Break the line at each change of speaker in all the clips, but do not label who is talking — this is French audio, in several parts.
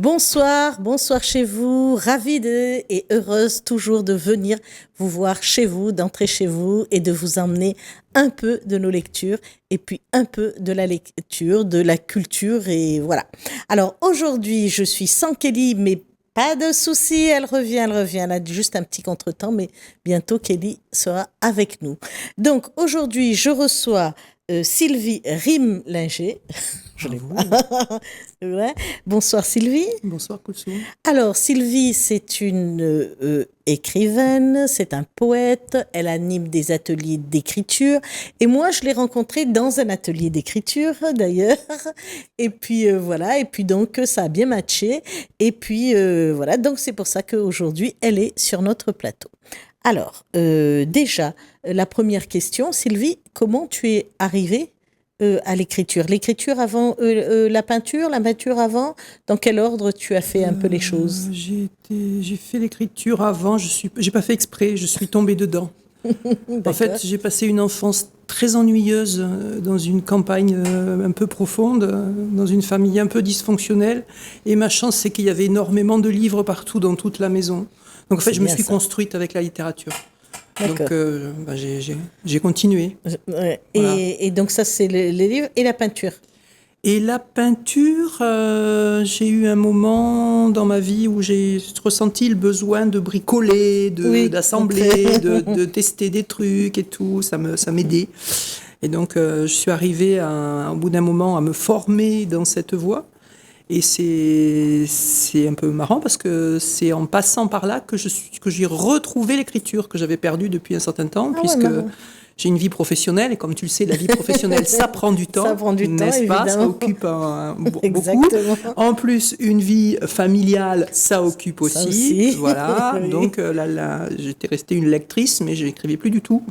Bonsoir, bonsoir chez vous. Ravie et heureuse toujours de venir vous voir chez vous, d'entrer chez vous et de vous emmener un peu de nos lectures et puis un peu de la lecture, de la culture et voilà. Alors aujourd'hui, je suis sans Kelly, mais pas de souci, elle revient. Elle a juste un petit contretemps, mais bientôt Kelly sera avec nous. Donc aujourd'hui, je reçois Sylvie Rimlinger. Je l'ai pas. Ouais. Bonsoir Sylvie.
Bonsoir Kousou.
Alors Sylvie, c'est une écrivaine, c'est un poète, elle anime des ateliers d'écriture et moi je l'ai rencontrée dans un atelier d'écriture d'ailleurs et puis voilà, et puis donc ça a bien matché et puis voilà, donc c'est pour ça qu'aujourd'hui elle est sur notre plateau. Alors déjà, la première question, Sylvie, comment tu es arrivée à l'écriture? L'écriture avant la peinture avant? Dans quel ordre tu as fait un peu les choses?
J'ai fait l'écriture avant, j'ai pas fait exprès, je suis tombée dedans. En fait, j'ai passé une enfance très ennuyeuse dans une campagne un peu profonde, dans une famille un peu dysfonctionnelle. Et ma chance, c'est qu'il y avait énormément de livres partout dans toute la maison. Donc en fait, je me suis construite avec la littérature. Donc j'ai continué.
Voilà. Et donc ça, c'est les livres et la peinture.
Et la peinture, j'ai eu un moment dans ma vie où j'ai ressenti le besoin de bricoler, d'assembler, de tester des trucs et tout. Ça m'aidait. Et donc, je suis arrivée au bout d'un moment à me former dans cette voie. Et c'est un peu marrant parce que c'est en passant par là que j'ai retrouvé l'écriture que j'avais perdue depuis un certain temps, puisque j'ai une vie professionnelle et comme tu le sais, la vie professionnelle, ça prend du temps.
Ça prend du temps,
n'est-ce pas? Ça occupe beaucoup. En plus, une vie familiale, ça occupe aussi. Voilà. Oui. Donc là, j'étais restée une lectrice, mais je n'écrivais plus du tout.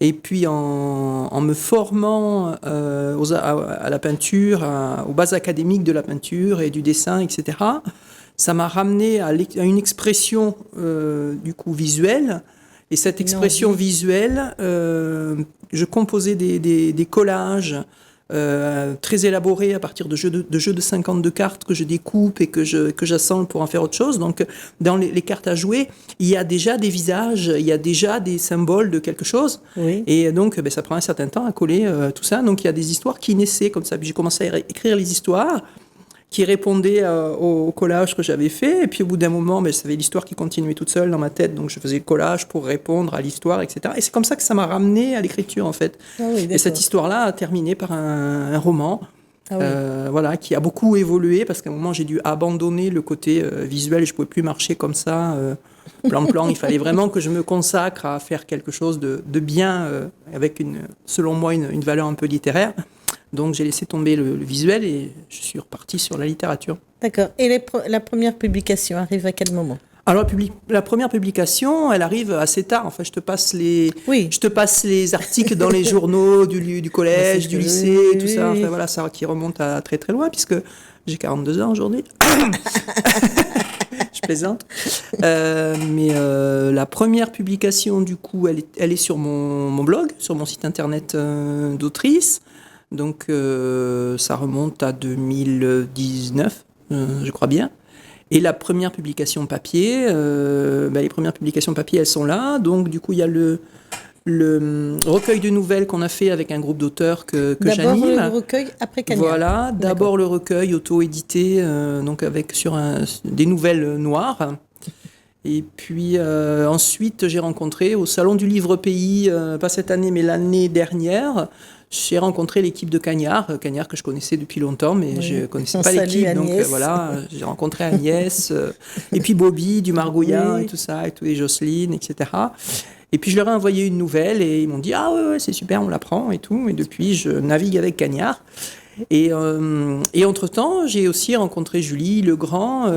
Et puis en me formant à la peinture, aux bases académiques de la peinture et du dessin, etc., ça m'a ramené à une expression du coup visuelle. Et cette expression visuelle, je composais des collages très élaborés à partir de jeux de 52 cartes que je découpe et que j'assemble pour en faire autre chose. Donc, dans les cartes à jouer, il y a déjà des visages, il y a déjà des symboles de quelque chose. Oui. Et donc, ça prend un certain temps à coller tout ça. Donc, il y a des histoires qui naissaient comme ça. Puis j'ai commencé à écrire les histoires qui répondaient au collage que j'avais fait. Et puis, au bout d'un moment, ça avait l'histoire qui continuait toute seule dans ma tête. Donc, je faisais le collage pour répondre à l'histoire, etc. Et c'est comme ça que ça m'a ramené à l'écriture, en fait. Ah oui, et cette histoire-là a terminé par un roman. Ah oui. Voilà, qui a beaucoup évolué parce qu'à un moment, j'ai dû abandonner le côté visuel. Je ne pouvais plus marcher comme ça, plan. Il fallait vraiment que je me consacre à faire quelque chose de bien, avec, selon moi, une valeur un peu littéraire. Donc, j'ai laissé tomber le visuel et je suis reparti sur la littérature.
D'accord. Et la première publication arrive à quel moment ?
Alors, la première publication, elle arrive assez tard. Enfin, je te passe les articles dans les journaux du collège, du lycée, tout ça. Enfin, voilà, ça qui remonte à très, très loin, puisque j'ai 42 ans aujourd'hui. Je plaisante. Mais la première publication, du coup, elle est sur mon blog, sur mon site internet d'autrice. Donc, ça remonte à 2019, je crois bien. Et la première publication papier, les premières publications papier, elles sont là. Donc, du coup, il y a le recueil de nouvelles qu'on a fait avec un groupe d'auteurs que j'anime.
D'abord le recueil, après Cagnard.
Voilà, d'abord le recueil auto-édité, donc sur des nouvelles noires. Et puis ensuite, j'ai rencontré au Salon du Livre Pays, pas cette année, mais l'année dernière, j'ai rencontré l'équipe de Cagnard que je connaissais depuis longtemps, mais je ne connaissais pas l'équipe.
Agnès.
Donc voilà, j'ai rencontré Agnès, et puis Bobby du Margouillat, et tout ça, et Jocelyne, etc. Et puis je leur ai envoyé une nouvelle, et ils m'ont dit « Ah ouais, c'est super, on la prend, et tout. » Et depuis, je navigue avec Cagnard. Et entre-temps, j'ai aussi rencontré Julie Legrand,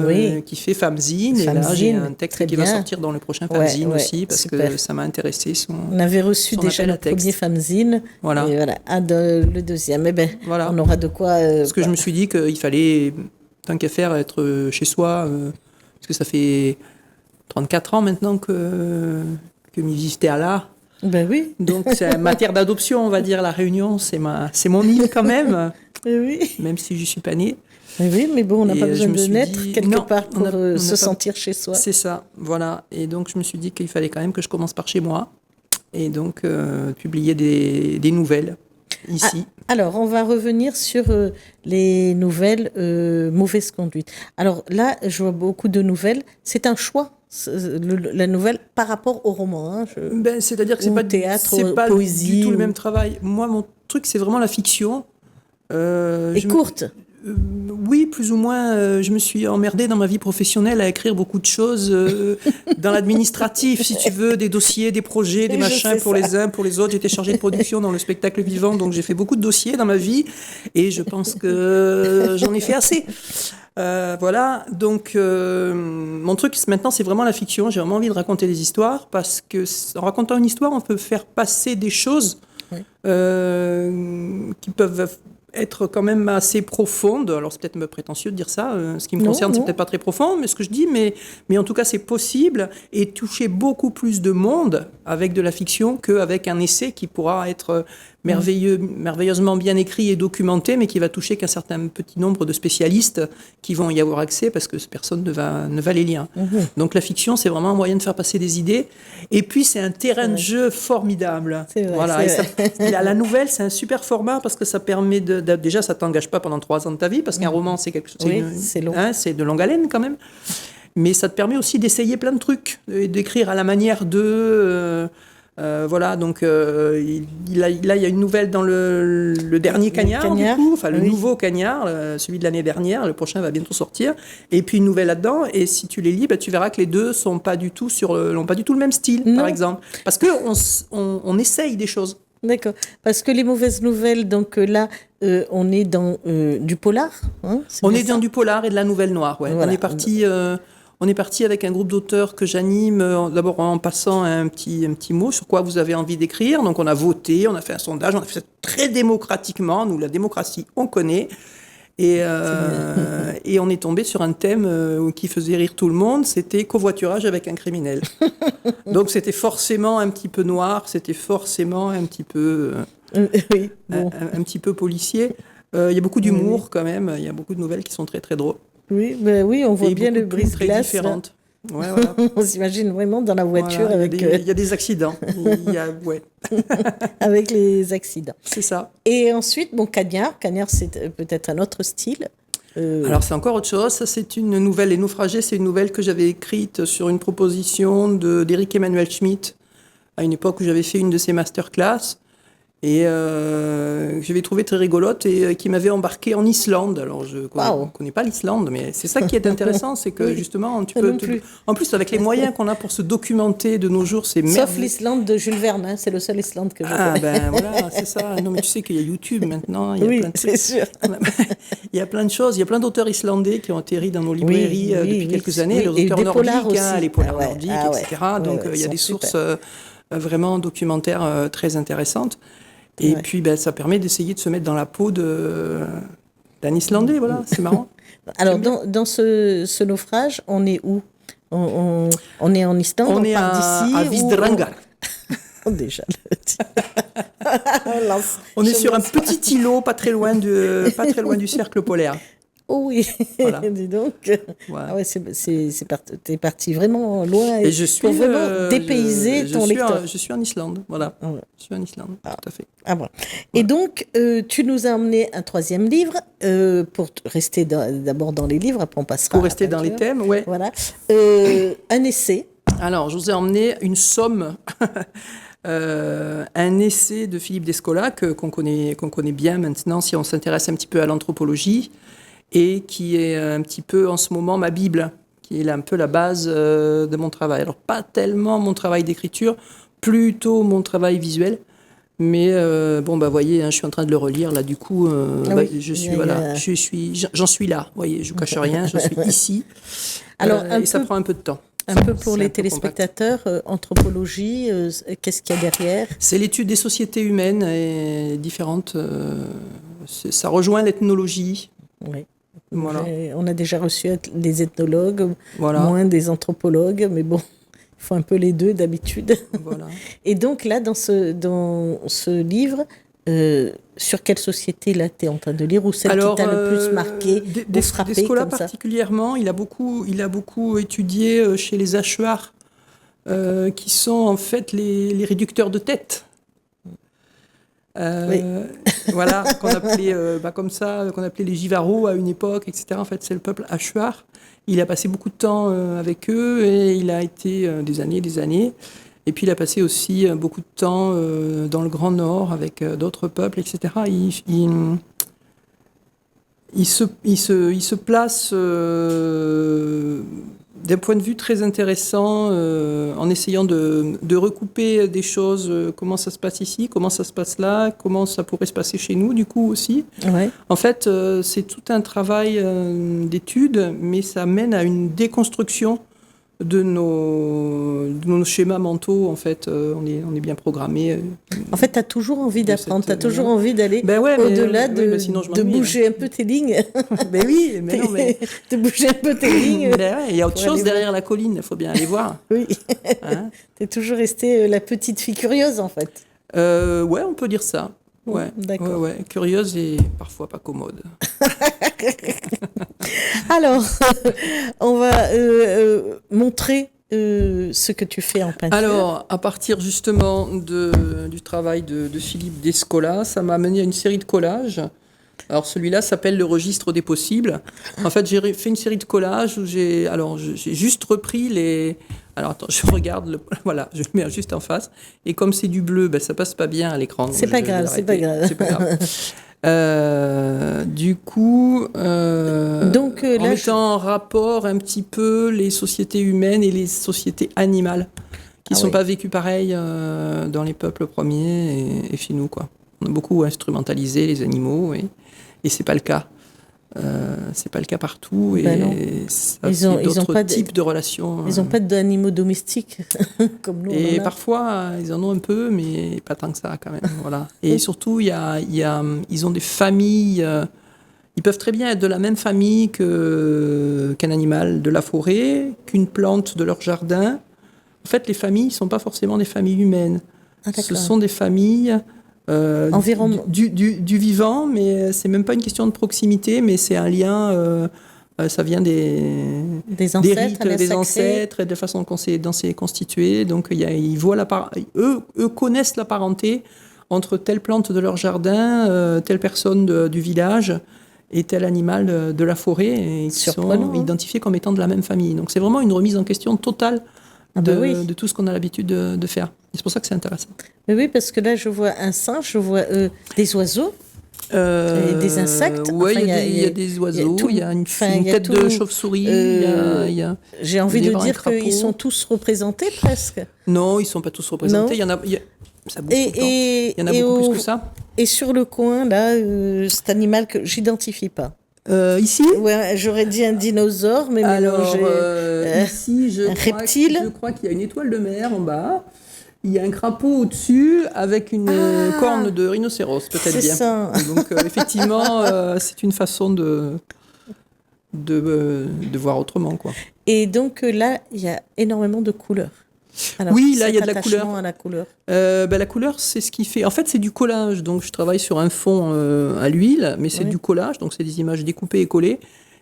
qui fait Famzine. Et là, j'ai un texte qui va sortir dans le prochain Famzine aussi, parce que ça m'a intéressé.
On avait reçu déjà le premier Famzine,
voilà.
Et voilà, le deuxième. Mais voilà. On aura de quoi...
parce que je me suis dit qu'il fallait, tant qu'à faire, être chez soi, parce que ça fait 34 ans maintenant que mes visites à l'art.
Ben oui.
Donc, c'est matière d'adoption, on va dire. La Réunion, c'est mon île quand même.
Oui.
Même si je ne suis pas née.
Oui, mais bon, on n'a pas besoin de naître quelque part pour se sentir chez soi.
C'est ça, voilà. Et donc, je me suis dit qu'il fallait quand même que je commence par chez moi. Et donc, publier des nouvelles ici.
Alors, on va revenir sur les nouvelles mauvaise conduite. Alors là, je vois beaucoup de nouvelles. C'est un choix, la nouvelle, par rapport au roman. Hein,
c'est-à-dire que c'est pas théâtre, poésie, du tout le même travail. Moi, mon truc, c'est vraiment la fiction.
Et courte.
Oui, plus ou moins. Je me suis emmerdée dans ma vie professionnelle à écrire beaucoup de choses dans l'administratif, si tu veux, des dossiers, des projets, des machins pour les uns, pour les autres. J'étais chargée de production dans le spectacle vivant, donc j'ai fait beaucoup de dossiers dans ma vie et je pense que j'en ai fait assez. Voilà, donc mon truc maintenant, c'est vraiment la fiction. J'ai vraiment envie de raconter des histoires parce que en racontant une histoire, on peut faire passer des choses qui peuvent être quand même assez profonde. Alors, c'est peut-être un peu prétentieux de dire ça. Ce qui me concerne, c'est peut-être pas très profond, mais ce que je dis, mais en tout cas, c'est possible et toucher beaucoup plus de monde avec de la fiction qu'avec un essai qui pourra être merveilleusement bien écrit et documenté, mais qui va toucher qu'un certain petit nombre de spécialistes qui vont y avoir accès parce que personne ne va les lire. Donc, la fiction, c'est vraiment un moyen de faire passer des idées. Et puis, c'est un terrain de jeu formidable.
C'est vrai,
voilà. La nouvelle, c'est un super format parce que ça permet déjà, ça t'engage pas pendant 3 ans de ta vie, parce qu'un roman, c'est quelque chose,
c'est long.
C'est de longue haleine quand même. Mais ça te permet aussi d'essayer plein de trucs, d'écrire à la manière de... voilà, donc là, il y a une nouvelle dans le dernier Cagnard, du coup, enfin le nouveau Cagnard, celui de l'année dernière, le prochain va bientôt sortir, et puis une nouvelle là-dedans, et si tu les lis, tu verras que les deux n'ont pas du tout le même style, par exemple, parce qu'on essaye des choses.
D'accord. Parce que les mauvaises nouvelles, donc là, on est dans du polar. Hein,
on est dans du polar et de la nouvelle noire. Ouais. Voilà. On est parti avec un groupe d'auteurs que j'anime, d'abord en passant un petit mot sur quoi vous avez envie d'écrire. Donc on a voté, on a fait un sondage, on a fait ça très démocratiquement. Nous, la démocratie, on connaît. Et on est tombé sur un thème qui faisait rire tout le monde, c'était covoiturage avec un criminel. Donc c'était forcément un petit peu noir, c'était forcément un petit peu, un petit peu policier. Il y a beaucoup d'humour quand même, il y a beaucoup de nouvelles qui sont très très drôles.
Oui, on voit bien le brise-glace.
Très différentes. Ouais, voilà.
On s'imagine vraiment dans la voiture avec...
Il y a des accidents.
Avec les accidents.
C'est ça.
Et ensuite, Cagnard, c'est peut-être un autre style.
Alors, c'est encore autre chose. Ça, c'est une nouvelle. Les Naufragés, c'est une nouvelle que j'avais écrite sur une proposition d'Éric Emmanuel Schmitt, à une époque où j'avais fait une de ses masterclass. Et je l'ai trouvée très rigolote et qui m'avait embarqué en Islande. Alors, je ne connais pas l'Islande, mais c'est ça qui est intéressant, c'est que justement, tu peux... En plus, avec les moyens qu'on a pour se documenter de nos jours, c'est merveilleux.
Sauf l'Islande de Jules Verne, hein, c'est le seul Islande que je connais.
Ah ben voilà, c'est ça. Non, mais tu sais qu'il y a YouTube maintenant. Il y a plein de...
c'est sûr.
Il y a plein de choses. Il y a plein d'auteurs islandais qui ont atterri dans nos librairies depuis quelques années. Les auteurs nordiques, les polars nordiques, etc. Donc, il y a des sources vraiment documentaires très intéressantes. Et puis, ça permet d'essayer de se mettre dans la peau d'un Islandais, voilà, c'est marrant.
Alors, dans ce naufrage, on est où ? On est en Islande,
on est à Vistrangar.
Déjà,
on est sur un petit îlot, pas très loin du cercle polaire.
Oh oui, voilà. Dis donc. Voilà. Ah ouais, t'es parti vraiment loin et pour vraiment dépayser ton lecteur.
Je suis en Islande, voilà. Ah ouais. Je suis en Islande, tout à fait.
Ah bon. Et donc, tu nous as emmené un 3e livre, pour rester d'abord dans les livres, après on passera.
Pour rester dans les thèmes, ouais.
Voilà. Un essai.
Alors, je vous ai emmené une somme. Un essai de Philippe Descola qu'on connaît bien maintenant si on s'intéresse un petit peu à l'anthropologie. Et qui est un petit peu en ce moment ma Bible, qui est un peu la base de mon travail. Alors pas tellement mon travail d'écriture, plutôt mon travail visuel. Mais voyez, hein, je suis en train de le relire là. Du coup, j'en suis là. Voyez, je vous cache rien, je suis ici. Alors, ça prend un peu de temps.
Un peu pour les téléspectateurs, anthropologie, qu'est-ce qu'il y a derrière ?
C'est l'étude des sociétés humaines et différentes. Ça rejoint l'ethnologie.
Oui. Voilà. On a déjà reçu des ethnologues, moins des anthropologues, mais bon, il faut un peu les deux d'habitude. Voilà. Et donc là, dans ce livre, sur quelle société là tu es en train de lire ou celle qui t'a le plus marqué ou frappé
Descola
comme ça?
particulièrement, il a beaucoup étudié chez les Achuars, qui sont en fait les réducteurs de tête.
Oui.
Voilà, qu'on appelait comme ça, qu'on appelait les Jivaros à une époque, etc. En fait, c'est le peuple Achuar. Il a passé beaucoup de temps avec eux et il a été des années. Et puis il a passé aussi beaucoup de temps dans le Grand Nord avec d'autres peuples, etc. Il se place d'un point de vue très intéressant en essayant de recouper des choses, comment ça se passe ici, comment ça se passe là, comment ça pourrait se passer chez nous du coup aussi.
Ouais.
En fait, c'est tout un travail d'étude, mais ça mène à une déconstruction de nos schémas mentaux. En fait, on est bien programmé.
En fait, tu as toujours envie d'apprendre, tu as toujours envie d'aller au-delà de bouger un peu tes lignes.
Ben oui, mais non, mais...
de bouger un peu tes lignes.
Ben ouais, il y a autre chose derrière la colline, il faut bien aller voir.
Oui.
Hein?
Tu es toujours restée la petite fille curieuse, en fait.
Ouais, on peut dire ça. Ouais,
d'accord.
Ouais. Curieuse et parfois pas commode.
Alors, on va montrer ce que tu fais en peinture.
Alors, à partir justement du travail de Philippe Descola, ça m'a amené à une série de collages. Alors, celui-là s'appelle Le registre des possibles. En fait, j'ai fait une série de collages où j'ai juste repris les... Alors, attends, je regarde, voilà, je le mets juste en face. Et comme c'est du bleu, ben, ça passe pas bien à l'écran.
C'est pas grave.
Du coup,
donc,
en mettant en rapport un petit peu les sociétés humaines et les sociétés animales, qui ne sont pas vécues pareil dans les peuples premiers et chez nous, quoi. On a beaucoup instrumentalisé les animaux et c'est pas le cas. C'est pas le cas partout et ils ont d'autres types de relations.
Ils n'ont pas d'animaux domestiques comme nous.
Et parfois ils en ont un peu, mais pas tant que ça quand même. Voilà. Et surtout ils ont des familles. Ils peuvent très bien être de la même famille qu'un animal de la forêt, qu'une plante de leur jardin. En fait, les familles ne sont pas forcément des familles humaines. Ce sont des familles. Du vivant, mais c'est même pas une question de proximité, mais c'est un lien, ça vient des rites, des ancêtres et de la façon dont c'est constitué. Donc ils voient eux connaissent la parenté entre telle plante de leur jardin, telle personne du village et tel animal de la forêt, et ils sont identifiés comme étant de la même famille. Donc c'est vraiment une remise en question totale de tout ce qu'on a l'habitude de faire. Et c'est pour ça que c'est intéressant.
Mais oui, parce que là, je vois un singe, je vois des oiseaux, et des insectes.
Oui, il y a des oiseaux, il y a une tête de chauve-souris.
J'ai envie de dire qu'ils sont tous représentés, presque.
Non, ils ne sont pas tous représentés. Ça bouge tout le temps. Il y en a beaucoup plus que ça.
Et sur le coin, là, cet animal que j'identifie pas.
Ici,
ouais, j'aurais dit un dinosaure, mais
alors, ici,
un reptile.
Je crois qu'il y a une étoile de mer en bas. Il y a un crapaud au-dessus avec une corne de rhinocéros, peut-être bien.
Ça.
Donc, effectivement, c'est une façon de voir autrement, quoi.
Et donc là, il y a énormément de couleurs. Alors,
oui, là, il y a de la couleur.
À la couleur.
La couleur, c'est ce qui fait... En fait, c'est du collage. Donc, je travaille sur un fond à l'huile, mais c'est du collage. Donc, c'est des images découpées et collées.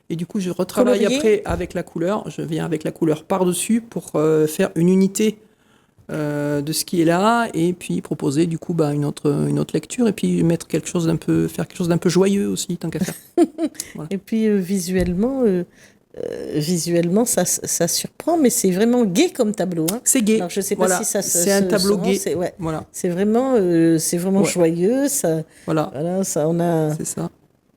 Et du coup, je retravaille après avec la couleur. Je viens avec la couleur par-dessus pour faire une unité de ce qui est là. Et puis, proposer, du coup, une autre lecture. Et puis, faire quelque chose d'un peu joyeux aussi, tant qu'à faire.
Voilà. Et puis, visuellement... visuellement, ça surprend, mais c'est vraiment gai comme tableau. Hein.
C'est gai.
Alors, je ne sais pas si ça se...
C'est un tableau gai.
Voilà. C'est vraiment joyeux. Ça, ça,
c'est ça.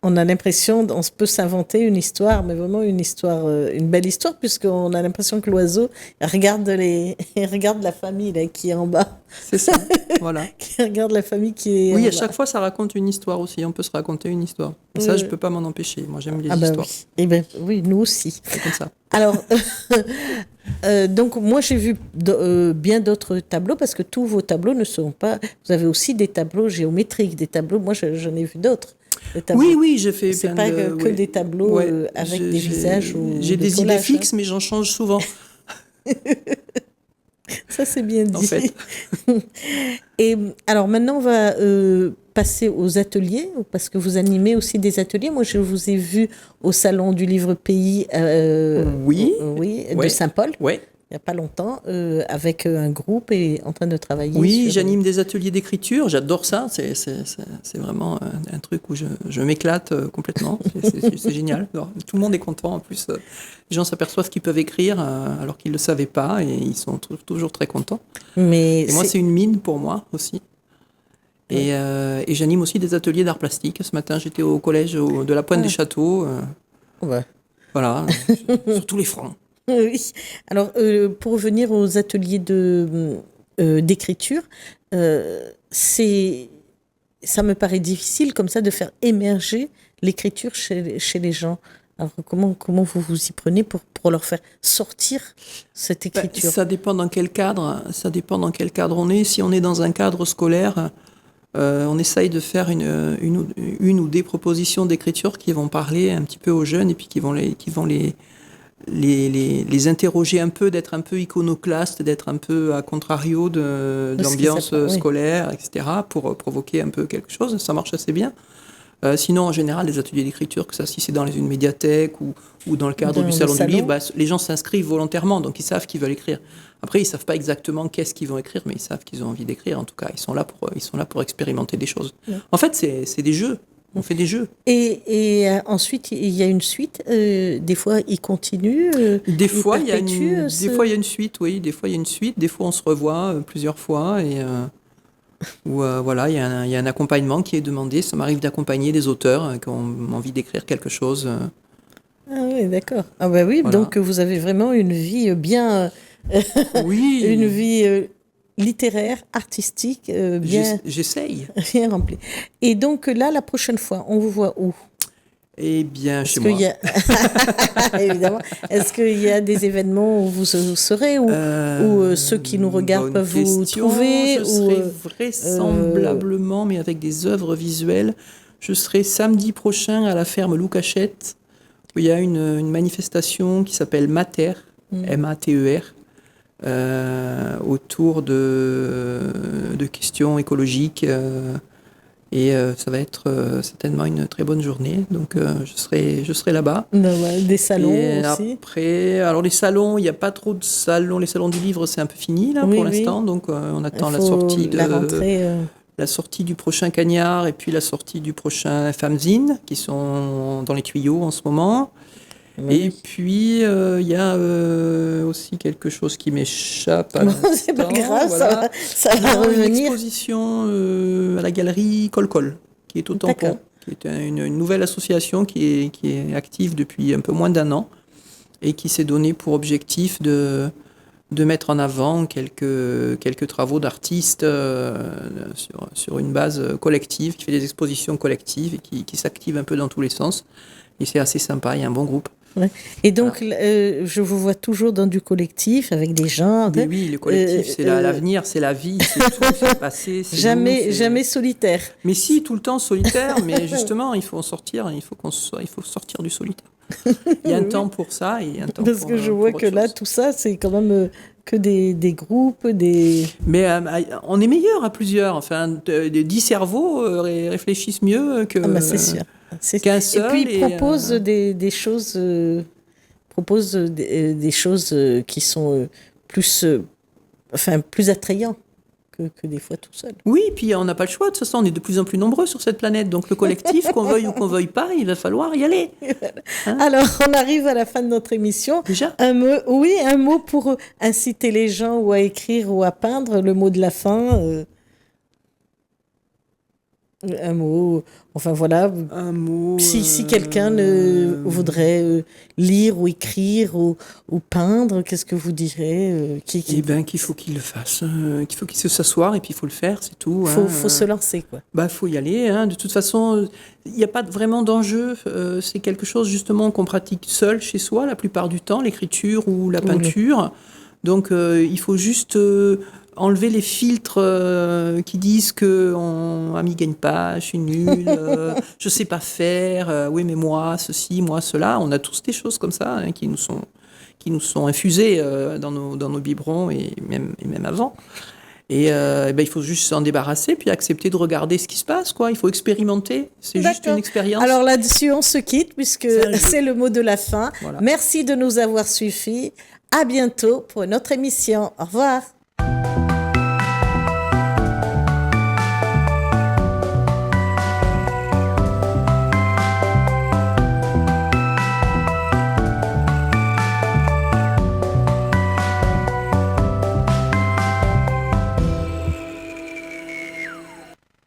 On a l'impression, on peut s'inventer une histoire, mais vraiment une belle histoire, puisqu'on a l'impression que l'oiseau regarde la famille là, qui est en bas.
C'est ça, voilà.
Qui regarde la famille qui est
à chaque fois, ça raconte une histoire aussi. On peut se raconter une histoire. Et ça, je ne peux pas m'en empêcher. Moi, j'aime les histoires.
Oui. Oui, nous aussi.
C'est comme ça.
Alors, donc, moi, j'ai vu bien d'autres tableaux, parce que tous vos tableaux ne sont pas... Vous avez aussi des tableaux géométriques, des tableaux... Moi, j'en ai vu d'autres.
Oui, j'ai fait
c'est pas que des tableaux avec des visages ou
j'ai des idées fixes, mais j'en change souvent.
Ça, c'est bien dit.
En fait.
Et alors maintenant, on va passer aux ateliers, parce que vous animez aussi des ateliers. Moi, je vous ai vu au Salon du Livre Pays de Saint-Paul.
Oui.
Il n'y a pas longtemps, avec un groupe et en train de travailler.
Oui, j'anime des ateliers d'écriture, j'adore ça, c'est vraiment un truc où je m'éclate complètement, c'est génial. Alors, tout le monde est content, en plus, les gens s'aperçoivent qu'ils peuvent écrire alors qu'ils ne le savaient pas et ils sont toujours très contents. Et moi, c'est une mine pour moi aussi. Et j'anime aussi des ateliers d'art plastique. Ce matin, j'étais au collège de la Pointe des Châteaux. Voilà, sur tous les fronts.
Oui. Alors, pour revenir aux ateliers d'écriture, ça me paraît difficile comme ça de faire émerger l'écriture chez les gens. Alors, comment vous y prenez pour leur faire sortir cette écriture ?
Ça dépend dans quel cadre. On est. Si on est dans un cadre scolaire, on essaye de faire une ou des propositions d'écriture qui vont parler un petit peu aux jeunes et puis qui vont les interroger un peu, d'être un peu iconoclaste, d'être un peu à contrario de l'ambiance scolaire, etc., pour provoquer un peu quelque chose. Ça marche assez bien. Sinon, en général, les ateliers d'écriture, si c'est dans une médiathèque ou dans le cadre du salon du livre, les gens s'inscrivent volontairement, donc ils savent qu'ils veulent écrire. Après, ils ne savent pas exactement qu'est-ce qu'ils vont écrire, mais ils savent qu'ils ont envie d'écrire. En tout cas, ils sont là pour expérimenter des choses. Ouais. En fait, c'est des jeux. On fait des jeux.
Et ensuite, il y a une suite. Des fois, ils continuent.
Des fois, il y a une suite, oui. Des fois, il y a une suite. Des fois, on se revoit plusieurs fois. Et voilà, il y a un accompagnement qui est demandé. Ça m'arrive d'accompagner des auteurs qui ont envie d'écrire quelque chose.
Ah oui, d'accord. Ah bah oui, voilà. Donc vous avez vraiment une vie bien...
oui.
Une vie... littéraire, artistique, bien...
J'essaye.
Bien rempli. Et donc là, la prochaine fois, on vous voit où ?
Eh bien, chez moi.
Évidemment. Est-ce qu'il y a des événements où vous serez, où ceux qui nous regardent peuvent vous trouver ?
Je serai vraisemblablement, mais avec des œuvres visuelles, je serai samedi prochain à la ferme Loucachette, où il y a une manifestation qui s'appelle Mater, M-A-T-E-R, autour de questions écologiques et ça va être certainement une très bonne journée, donc je serai là-bas.
Des salons et aussi.
Après, alors les salons, il n'y a pas trop de salons, les salons du livre c'est un peu fini là pour l'instant, donc on attend la sortie du prochain Cagnard et puis la sortie du prochain Fanzine qui sont dans les tuyaux en ce moment. Oui. Et puis, il y a aussi quelque chose qui m'échappe à l'instant.
C'est pas grave, voilà. ça va revenir.
Une exposition à la galerie Col-Col, qui est au Tampon, qui est une nouvelle association qui est active depuis un peu moins d'un an et qui s'est donné pour objectif de mettre en avant quelques travaux d'artistes sur une base collective, qui fait des expositions collectives et qui s'active un peu dans tous les sens. Et c'est assez sympa, il y a un bon groupe.
Ouais. Et donc, voilà. Je vous vois toujours dans du collectif, avec des gens.
Mais oui, le collectif, c'est l'avenir, c'est la vie, c'est tout, c'est le passé.
Jamais solitaire.
Mais si, tout le temps solitaire, mais justement, il faut sortir du solitaire. Il y a un temps pour ça et un temps
Parce que je vois que là, tout ça, c'est quand même que des groupes, des...
Mais on est meilleur à plusieurs. Enfin, 10 cerveaux réfléchissent mieux que...
Ah bah c'est sûr.
Qu'un seul.
Et puis, ils proposent des choses... des choses qui sont plus attrayantes que des fois tout seul.
Oui, puis on n'a pas le choix. De toute façon, on est de plus en plus nombreux sur cette planète. Donc, le collectif, qu'on veuille ou qu'on veuille pas, il va falloir y aller.
Hein ? Alors, on arrive à la fin de notre émission.
Déjà ?
Un mot pour inciter les gens ou à écrire ou à peindre. Le mot de la fin. Un mot, enfin voilà.
Un mot.
Si quelqu'un voudrait lire ou écrire ou peindre, qu'est-ce que vous direz
Eh bien, qu'il faut qu'il le fasse, qu'il faut qu'il se s'asseoir et puis il faut le faire, c'est tout.
Faut se lancer, quoi.
Faut y aller. De toute façon, il n'y a pas vraiment d'enjeu. C'est quelque chose justement qu'on pratique seul chez soi la plupart du temps, l'écriture ou la peinture. Donc, il faut juste enlever les filtres qui disent que Ami gagne pas, je suis nulle, je sais pas faire, oui mais moi ceci, moi cela. On a tous des choses comme ça qui nous sont qui nous sont infusés dans nos biberons et même avant. Et il faut juste s'en débarrasser, puis accepter de regarder ce qui se passe, quoi. Il faut expérimenter. C'est juste une expérience.
Alors là-dessus, on se quitte, puisque c'est le mot de la fin. Voilà. Merci de nous avoir suivis. À bientôt pour une autre émission. Au revoir.